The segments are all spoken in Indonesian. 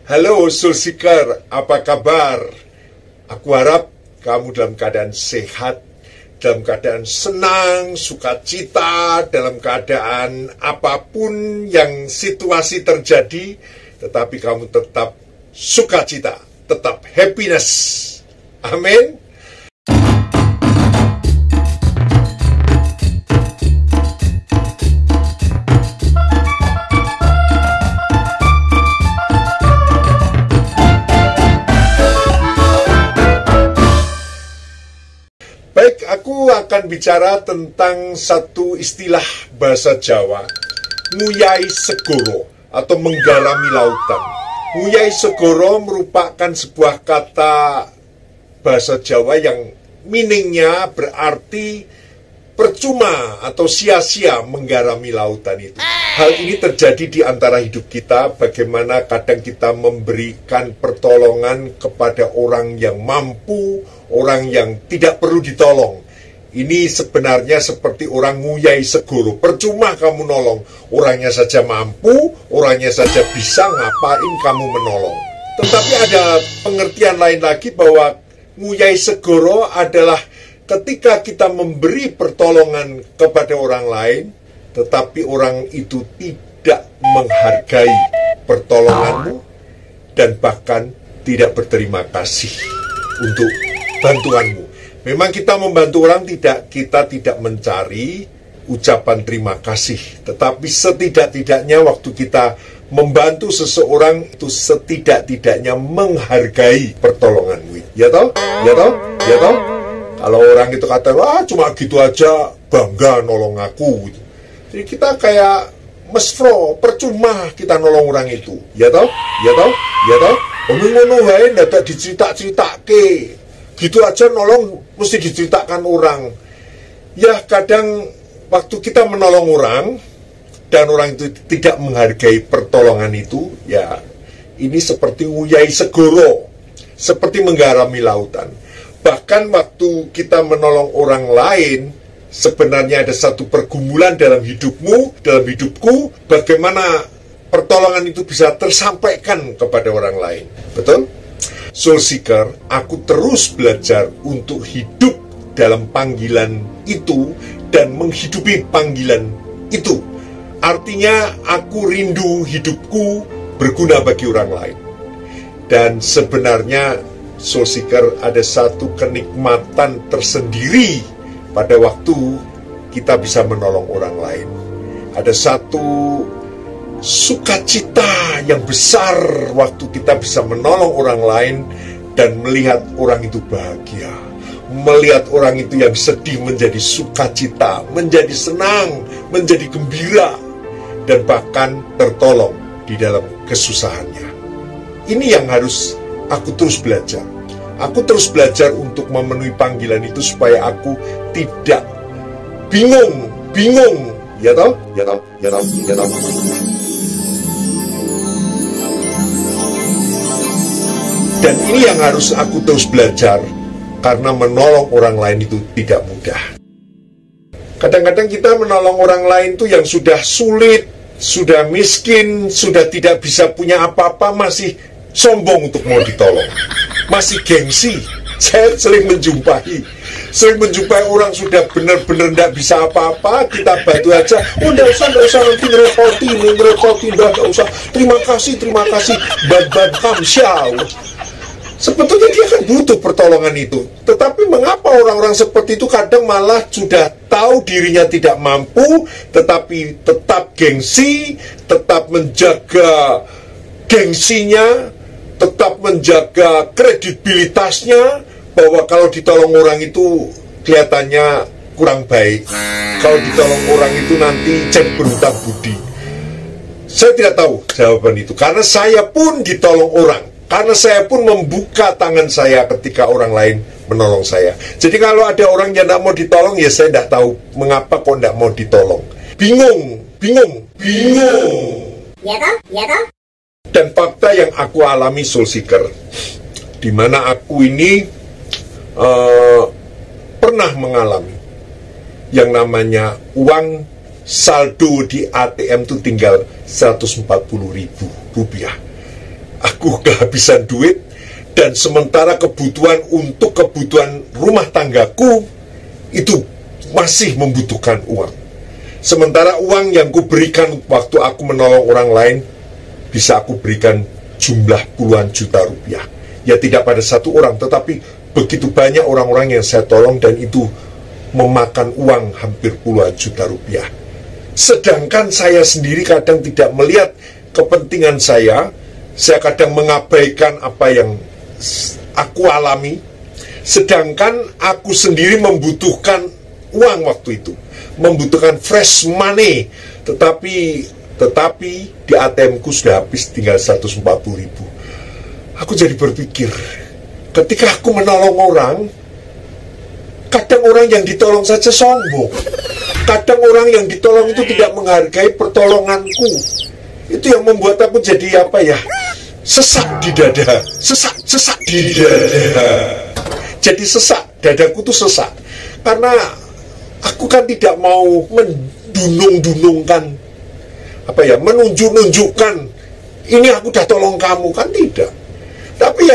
Halo Soul Seeker, apa kabar? Aku harap kamu dalam keadaan sehat, dalam keadaan senang, sukacita, dalam keadaan apapun yang situasi terjadi, tetapi kamu tetap sukacita, tetap happiness. Amin. Baik, aku akan bicara tentang satu istilah bahasa Jawa, nguyai segoro atau menggalami lautan. Nguyai segoro merupakan sebuah kata bahasa Jawa yang meaningnya berarti percuma atau sia-sia menggarami lautan itu. Hal ini terjadi di antara hidup kita, bagaimana kadang kita memberikan pertolongan kepada orang yang mampu, orang yang tidak perlu ditolong. Ini sebenarnya seperti orang nguyai segoro. Percuma kamu nolong, orangnya saja mampu, orangnya saja bisa, ngapain kamu menolong? Tetapi ada pengertian lain lagi bahwa nguyai segoro adalah ketika kita memberi pertolongan kepada orang lain, tetapi orang itu tidak menghargai pertolonganmu dan bahkan tidak berterima kasih untuk bantuanmu. Memang kita membantu orang, kita tidak mencari ucapan terima kasih, tetapi setidak-tidaknya waktu kita membantu seseorang itu setidak-tidaknya menghargai pertolonganmu. Ya toh? Ya toh? Ya toh? Kalau orang itu kata, wah cuma gitu aja, bangga nolong aku gitu. Jadi kita kayak mesfro, percuma kita nolong orang itu. Ya toh? Ya toh? Ya toh? Ngono wae ndak dicerita-ceritake. Gitu aja nolong mesti diceritakan orang. Ya kadang waktu kita menolong orang dan orang itu tidak menghargai pertolongan itu, ya ini seperti nguyai segoro, seperti menggarami lautan. Bahkan waktu kita menolong orang lain, sebenarnya ada satu pergumulan dalam hidupmu, dalam hidupku, bagaimana pertolongan itu bisa tersampaikan kepada orang lain. Betul? Soul Seeker, aku terus belajar untuk hidup dalam panggilan itu dan menghidupi panggilan itu. Artinya aku rindu hidupku berguna bagi orang lain. Dan sebenarnya Soul Seeker, ada satu kenikmatan tersendiri pada waktu kita bisa menolong orang lain. Ada satu sukacita yang besar waktu kita bisa menolong orang lain dan melihat orang itu bahagia. Melihat orang itu yang sedih menjadi sukacita, menjadi senang, menjadi gembira, dan bahkan tertolong di dalam kesusahannya. Ini yang harus aku terus belajar. Aku terus belajar untuk memenuhi panggilan itu supaya aku tidak bingung. Ya toh? Ya toh? Ya toh? Ya toh? Dan ini yang harus aku terus belajar, karena menolong orang lain itu tidak mudah. Kadang-kadang kita menolong orang lain itu yang sudah sulit, sudah miskin, sudah tidak bisa punya apa-apa, masih sombong untuk mau ditolong, masih gengsi. Saya sering menjumpai orang sudah benar-benar tidak bisa apa-apa, kita bantu aja. Oh, tidak usah nanti ngerepotin, tidak usah. Terima kasih, bad kamsyal. Sebetulnya dia kan butuh pertolongan itu. Tetapi mengapa orang-orang seperti itu kadang malah sudah tahu dirinya tidak mampu, tetapi tetap gengsi, tetap menjaga gengsinya, tetap menjaga kredibilitasnya, bahwa kalau ditolong orang itu kelihatannya kurang baik. Kalau ditolong orang itu nanti jadi berhutang budi. Saya tidak tahu jawaban itu, karena saya pun ditolong orang. Karena saya pun membuka tangan saya ketika orang lain menolong saya. Jadi kalau ada orang yang tidak mau ditolong, ya saya tidak tahu mengapa kok tidak mau ditolong. Bingung. Ya toh? Dan fakta yang aku alami, Soul Seeker, di mana aku ini pernah mengalami yang namanya uang saldo di ATM itu tinggal 140.000 rupiah. aku kehabisan duit, dan sementara kebutuhan untuk kebutuhan rumah tanggaku itu masih membutuhkan uang. Sementara uang yang kuberikan waktu aku menolong orang lain bisa aku berikan jumlah puluhan juta rupiah. Ya tidak pada satu orang, tetapi begitu banyak orang-orang yang saya tolong, dan itu memakan uang hampir puluhan juta rupiah. Sedangkan saya sendiri kadang tidak melihat kepentingan saya kadang mengabaikan apa yang aku alami, sedangkan aku sendiri membutuhkan uang waktu itu, membutuhkan fresh money, tetapi di ATM-ku sudah habis tinggal 140.000. Aku jadi berpikir, ketika aku menolong orang, kadang orang yang ditolong saja sombong, kadang orang yang ditolong itu tidak menghargai pertolonganku. Itu yang membuat aku jadi sesak di dada, sesak di dada. Jadi sesak, dadaku tuh sesak, karena aku kan tidak mau mendunung-dunungkan, menunjuk-nunjukkan, ini aku udah tolong kamu, kan tidak. Tapi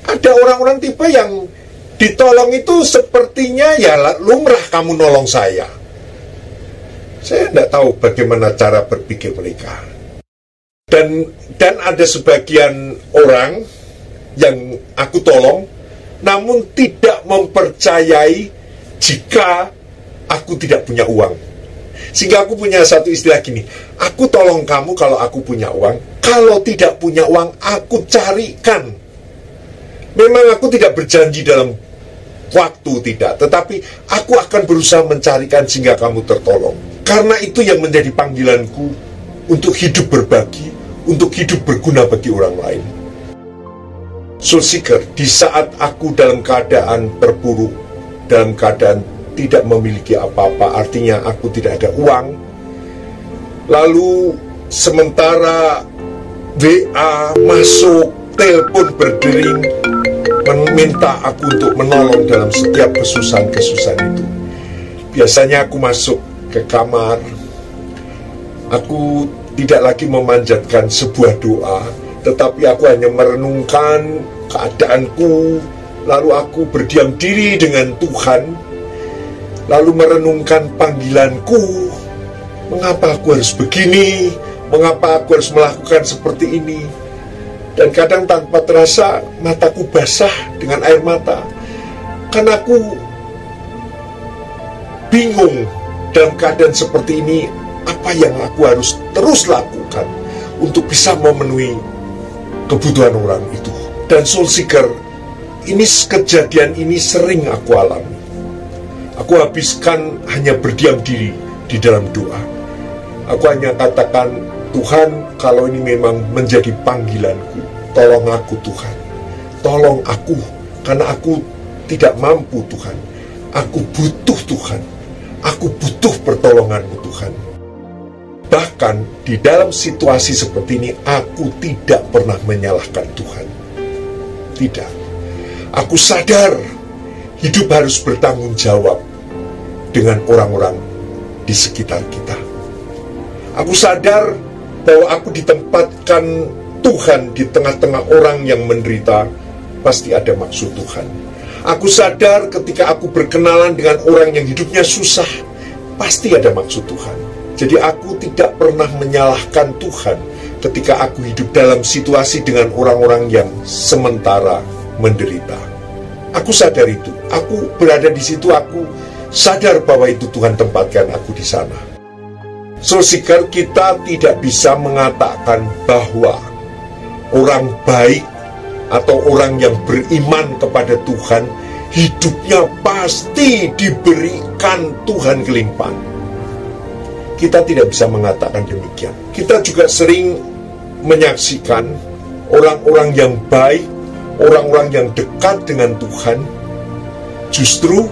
ada orang-orang tipe yang ditolong itu sepertinya lumrah kamu nolong saya. Saya tidak tahu bagaimana cara berpikir mereka. Dan ada sebagian orang yang aku tolong, namun tidak mempercayai jika aku tidak punya uang. Sehingga aku punya satu istilah gini, aku tolong kamu kalau aku punya uang, kalau tidak punya uang, aku carikan. Memang aku tidak berjanji dalam waktu, tidak, tetapi aku akan berusaha mencarikan sehingga kamu tertolong. Karena itu yang menjadi panggilanku untuk hidup berbagi, untuk hidup berguna bagi orang lain. Soul Seeker, di saat aku dalam keadaan terpuruk, dalam keadaan tidak memiliki apa-apa, artinya aku tidak ada uang, lalu sementara WA masuk, telepon berdering, meminta aku untuk menolong dalam setiap kesusahan-kesusahan itu. Biasanya aku masuk ke kamar, aku tidak lagi memanjatkan sebuah doa, tetapi aku hanya merenungkan keadaanku, lalu aku berdiam diri dengan Tuhan, lalu merenungkan panggilanku, mengapa aku harus begini, mengapa aku harus melakukan seperti ini. Dan kadang tanpa terasa mataku basah dengan air mata, karena aku bingung dalam keadaan seperti ini, apa yang aku harus terus lakukan untuk bisa memenuhi kebutuhan orang itu. Dan Soul Seeker, kejadian ini sering aku alami. Aku habiskan hanya berdiam diri di dalam doa. Aku hanya katakan, Tuhan, kalau ini memang menjadi panggilanku, tolong aku Tuhan, tolong aku, karena aku tidak mampu Tuhan, aku butuh Tuhan, aku butuh pertolonganmu Tuhan. Bahkan di dalam situasi seperti ini, aku tidak pernah menyalahkan Tuhan. Tidak. Aku sadar hidup harus bertanggung jawab dengan orang-orang di sekitar kita. Aku sadar bahwa aku ditempatkan Tuhan di tengah-tengah orang yang menderita, pasti ada maksud Tuhan. Aku sadar ketika aku berkenalan dengan orang yang hidupnya susah, pasti ada maksud Tuhan. Jadi aku tidak pernah menyalahkan Tuhan ketika aku hidup dalam situasi dengan orang-orang yang sementara menderita. Aku sadar itu. Aku berada di situ, aku sadar bahwa itu Tuhan tempatkan aku di sana. Soul Seeker, kita tidak bisa mengatakan bahwa orang baik atau orang yang beriman kepada Tuhan hidupnya pasti diberikan Tuhan kelimpahan. Kita tidak bisa mengatakan demikian. Kita juga sering menyaksikan orang-orang yang baik, orang-orang yang dekat dengan Tuhan, justru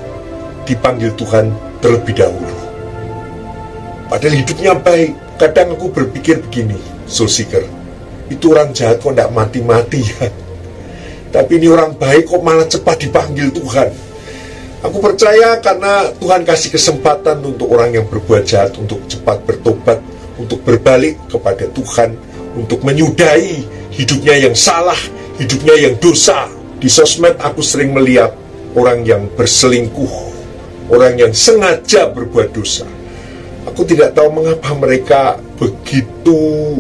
dipanggil Tuhan terlebih dahulu. Padahal hidupnya baik. Kadang aku berpikir begini, Soul Seeker, itu orang jahat kok tidak mati-mati ya. Tapi ini orang baik kok malah cepat dipanggil Tuhan. Aku percaya karena Tuhan kasih kesempatan untuk orang yang berbuat jahat untuk cepat bertobat, untuk berbalik kepada Tuhan, untuk menyudahi hidupnya yang salah, hidupnya yang dosa. Di sosmed aku sering melihat orang yang berselingkuh, orang yang sengaja berbuat dosa. Aku tidak tahu mengapa mereka begitu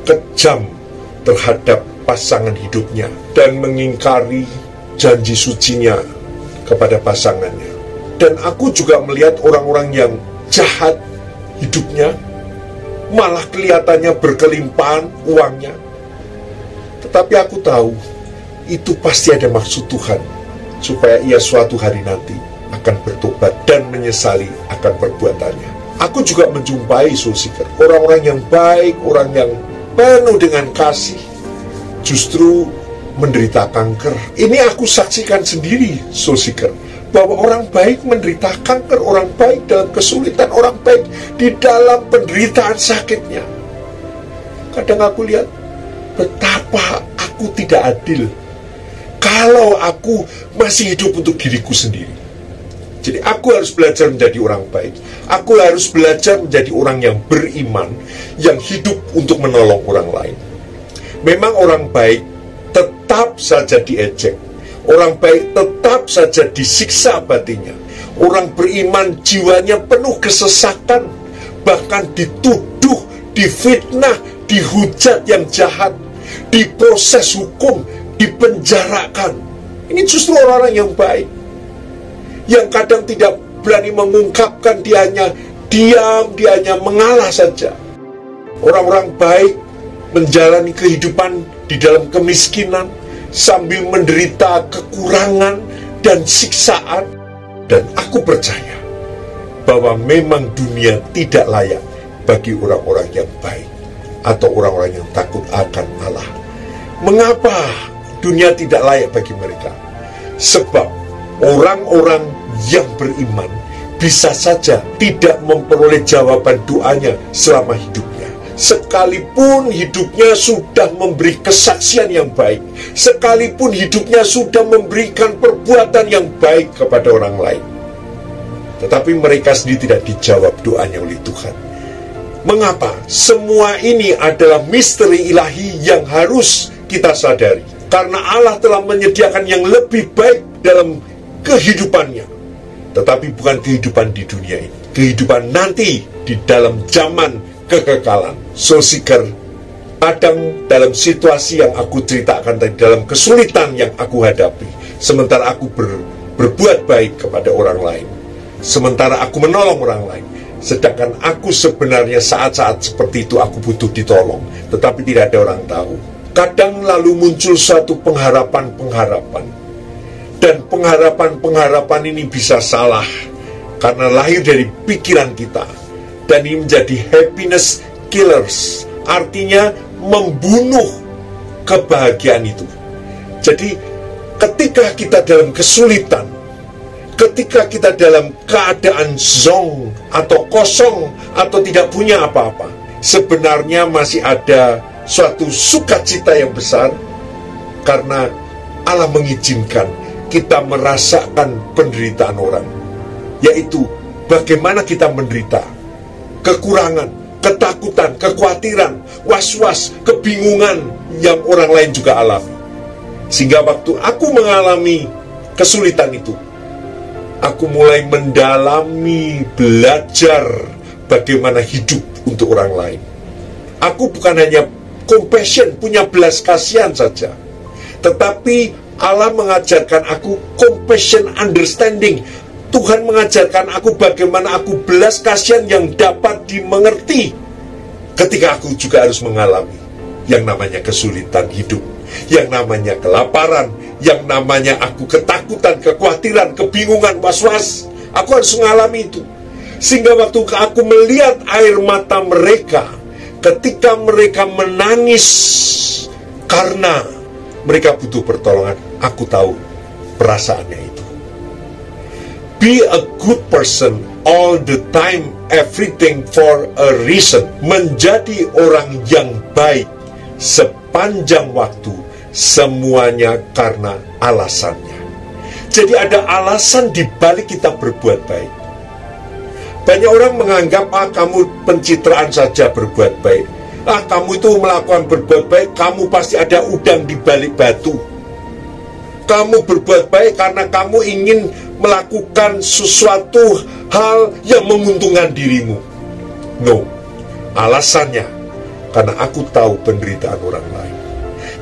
kejam terhadap pasangan hidupnya dan mengingkari janji sucinya kepada pasangannya. Dan aku juga melihat orang-orang yang jahat hidupnya, malah kelihatannya berkelimpahan uangnya. Tetapi aku tahu itu pasti ada maksud Tuhan, supaya ia suatu hari nanti akan bertobat dan menyesali akan perbuatannya. Aku juga menjumpai Soul Seeker, orang-orang yang baik, orang yang penuh dengan kasih, justru menderita kanker. Ini aku saksikan sendiri, Soul Seeker, bahwa orang baik menderita kanker, orang baik dalam kesulitan, orang baik di dalam penderitaan sakitnya. Kadang aku lihat betapa aku tidak adil kalau aku masih hidup untuk diriku sendiri. Jadi aku harus belajar menjadi orang baik. Aku harus belajar menjadi orang yang beriman, yang hidup untuk menolong orang lain. Memang orang baik tetap saja diejek, orang baik tetap saja disiksa batinnya. Orang beriman jiwanya penuh kesesakan, bahkan dituduh, difitnah, dihujat yang jahat, diproses hukum, dipenjarakan. Ini justru orang-orang yang baik, yang kadang tidak berani mengungkapkan, dia hanya diam, dia hanya mengalah saja. Orang-orang baik menjalani kehidupan di dalam kemiskinan sambil menderita kekurangan dan siksaan. Dan aku percaya bahwa memang dunia tidak layak bagi orang-orang yang baik atau orang-orang yang takut akan Allah. Mengapa dunia tidak layak bagi mereka? Sebab orang-orang yang beriman bisa saja tidak memperoleh jawaban doanya selama hidupnya. Sekalipun hidupnya sudah memberi kesaksian yang baik, sekalipun hidupnya sudah memberikan perbuatan yang baik kepada orang lain, tetapi mereka sendiri tidak dijawab doanya oleh Tuhan. Mengapa? Semua ini adalah misteri ilahi yang harus kita sadari. Karena Allah telah menyediakan yang lebih baik dalam kehidupannya, tetapi bukan kehidupan di dunia ini, kehidupan nanti di dalam zaman kekekalan. Soul Seeker, kadang dalam situasi yang aku ceritakan tadi, dalam kesulitan yang aku hadapi, sementara aku berbuat baik kepada orang lain, sementara aku menolong orang lain, sedangkan aku sebenarnya saat-saat seperti itu aku butuh ditolong, tetapi tidak ada orang tahu. Kadang lalu muncul suatu pengharapan-pengharapan, dan pengharapan-pengharapan ini bisa salah karena lahir dari pikiran kita, dan ini menjadi happiness killers, artinya membunuh kebahagiaan itu. Jadi ketika kita dalam kesulitan, ketika kita dalam keadaan zonk atau kosong atau tidak punya apa-apa, sebenarnya masih ada suatu sukacita yang besar karena Allah mengizinkan kita merasakan penderitaan orang, yaitu bagaimana kita menderita kekurangan, ketakutan, kekhawatiran, was-was, kebingungan yang orang lain juga alami. Sehingga waktu aku mengalami kesulitan itu, aku mulai mendalami, belajar bagaimana hidup untuk orang lain. Aku bukan hanya compassion, punya belas kasihan saja, tetapi Allah mengajarkan aku compassion understanding. Tuhan mengajarkan aku bagaimana aku belas kasihan yang dapat dimengerti ketika aku juga harus mengalami yang namanya kesulitan hidup, yang namanya kelaparan, yang namanya aku ketakutan, kekhawatiran, kebingungan, was-was. Aku harus mengalami itu. Sehingga waktu aku melihat air mata mereka ketika mereka menangis karena mereka butuh pertolongan, aku tahu perasaannya itu. Be a good person all the time, everything for a reason. Menjadi orang yang baik sepanjang waktu, semuanya karena alasannya. Jadi ada alasan di balik kita berbuat baik. Banyak orang menganggap, kamu pencitraan saja berbuat baik. Kamu itu melakukan berbuat baik, kamu pasti ada udang di balik batu. Kamu berbuat baik karena kamu ingin melakukan sesuatu hal yang menguntungkan dirimu. No, alasannya karena aku tahu penderitaan orang lain.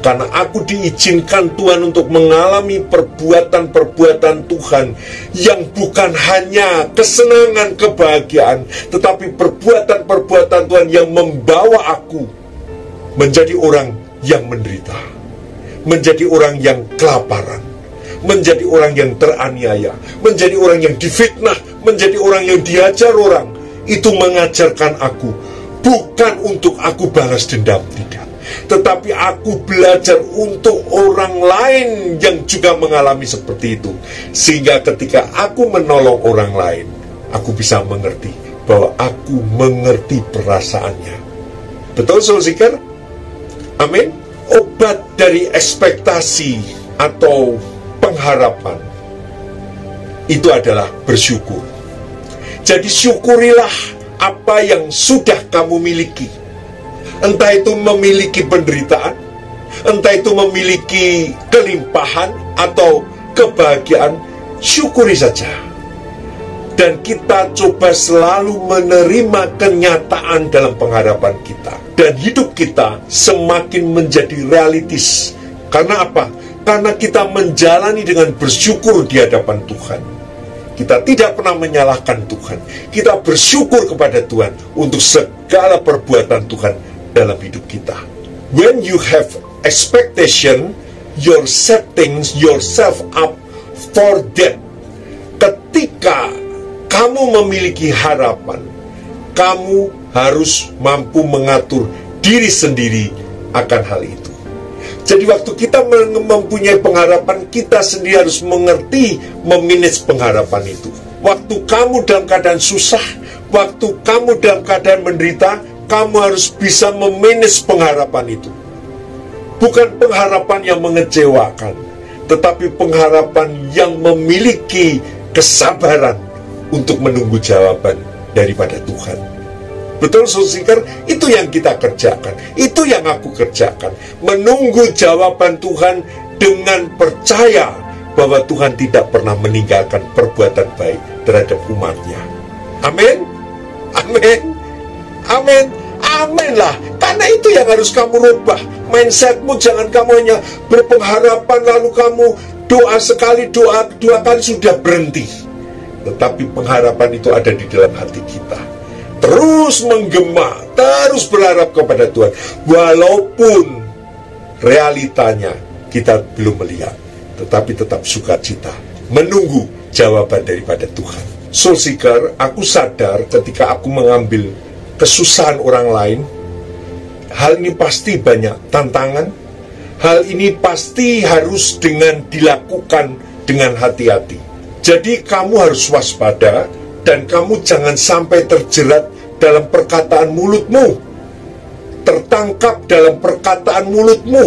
Karena aku diizinkan Tuhan untuk mengalami perbuatan-perbuatan Tuhan yang bukan hanya kesenangan, kebahagiaan, tetapi perbuatan-perbuatan Tuhan yang membawa aku menjadi orang yang menderita, menjadi orang yang kelaparan, menjadi orang yang teraniaya, menjadi orang yang difitnah, menjadi orang yang diajar orang. Itu mengajarkan aku, bukan untuk aku balas dendam, tidak, tetapi aku belajar untuk orang lain yang juga mengalami seperti itu. Sehingga ketika aku menolong orang lain, aku bisa mengerti bahwa aku mengerti perasaannya. Betul, saudara? Amin. Obat dari ekspektasi atau pengharapan itu adalah bersyukur. Jadi syukurilah apa yang sudah kamu miliki. Entah itu memiliki penderitaan, entah itu memiliki kelimpahan atau kebahagiaan, syukuri saja. Dan kita coba selalu menerima kenyataan dalam pengharapan kita. Dan hidup kita semakin menjadi realistis. Karena apa? Karena kita menjalani dengan bersyukur di hadapan Tuhan. Kita tidak pernah menyalahkan Tuhan. Kita bersyukur kepada Tuhan untuk segala perbuatan Tuhan dalam hidup kita. When you have expectation, you're setting yourself up for that. Ketika kamu memiliki harapan, kamu harus mampu mengatur diri sendiri akan hal itu. Jadi waktu kita mempunyai pengharapan, kita sendiri harus mengerti memanage pengharapan itu. Waktu kamu dalam keadaan susah, waktu kamu dalam keadaan menderita, kamu harus bisa memanage pengharapan itu. Bukan pengharapan yang mengecewakan, tetapi pengharapan yang memiliki kesabaran untuk menunggu jawaban daripada Tuhan. Betul, saudara? Itu yang kita kerjakan. Itu yang aku kerjakan. Menunggu jawaban Tuhan dengan percaya bahwa Tuhan tidak pernah meninggalkan perbuatan baik terhadap umatnya. Amin. Amin. Amin. Amin lah. Karena itu yang harus kamu rubah. Mindsetmu jangan kamu hanya berpengharapan lalu kamu doa sekali, doa dua kali sudah berhenti. Tetapi pengharapan itu ada di dalam hati kita. Terus menggema, terus berharap kepada Tuhan. Walaupun realitanya kita belum melihat, tetapi tetap sukacita menunggu jawaban daripada Tuhan. So, seeker, aku sadar ketika aku mengambil kesusahan orang lain, hal ini pasti banyak tantangan. Hal ini pasti harus dilakukan dengan hati-hati. Jadi kamu harus waspada dan kamu jangan sampai terjerat dalam perkataan mulutmu, tertangkap dalam perkataan mulutmu,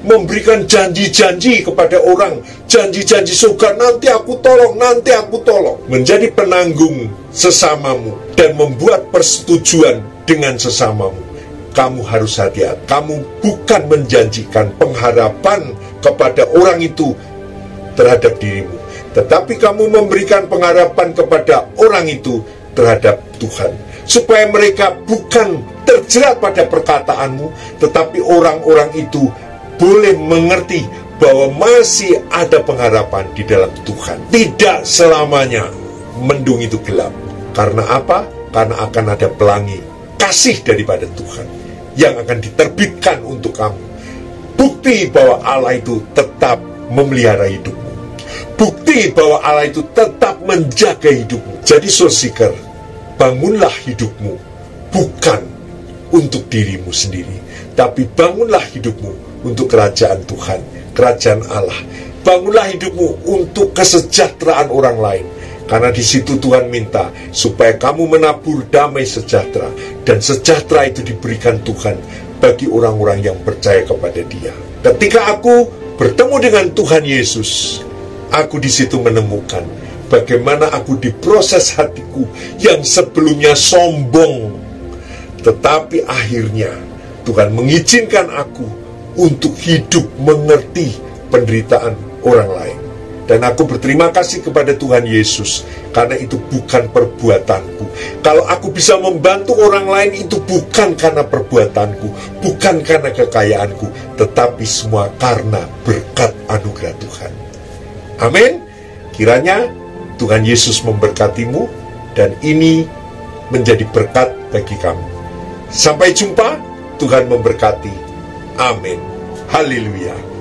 memberikan janji-janji kepada orang, janji-janji surga, nanti aku tolong, nanti aku tolong, menjadi penanggung sesamamu dan membuat persetujuan dengan sesamamu. Kamu harus hati-hati. Kamu bukan menjanjikan pengharapan kepada orang itu terhadap dirimu, tetapi kamu memberikan pengharapan kepada orang itu terhadap Tuhan, supaya mereka bukan terjerat pada perkataanmu, tetapi orang-orang itu boleh mengerti bahwa masih ada pengharapan di dalam Tuhan. Tidak selamanya mendung itu gelap. Karena apa? Karena akan ada pelangi kasih daripada Tuhan yang akan diterbitkan untuk kamu. Bukti bahwa Allah itu tetap memelihara hidupmu. Bukti bahwa Allah itu tetap menjaga hidupmu. Jadi saudara, bangunlah hidupmu bukan untuk dirimu sendiri, tapi bangunlah hidupmu untuk kerajaan Tuhan, kerajaan Allah. Bangunlah hidupmu untuk kesejahteraan orang lain. Karena di situ Tuhan minta supaya kamu menabur damai sejahtera, dan sejahtera itu diberikan Tuhan bagi orang-orang yang percaya kepada Dia. Ketika aku bertemu dengan Tuhan Yesus, aku di situ menemukan bagaimana aku diproses hatiku yang sebelumnya sombong, tetapi akhirnya Tuhan mengizinkan aku untuk hidup mengerti penderitaan orang lain. Dan aku berterima kasih kepada Tuhan Yesus, karena itu bukan perbuatanku. Kalau aku bisa membantu orang lain, itu bukan karena perbuatanku, bukan karena kekayaanku, tetapi semua karena berkat anugerah Tuhan. Amin. Kiranya Tuhan Yesus memberkatimu, dan ini menjadi berkat bagi kamu. Sampai jumpa, Tuhan memberkati. Amin. Haleluya.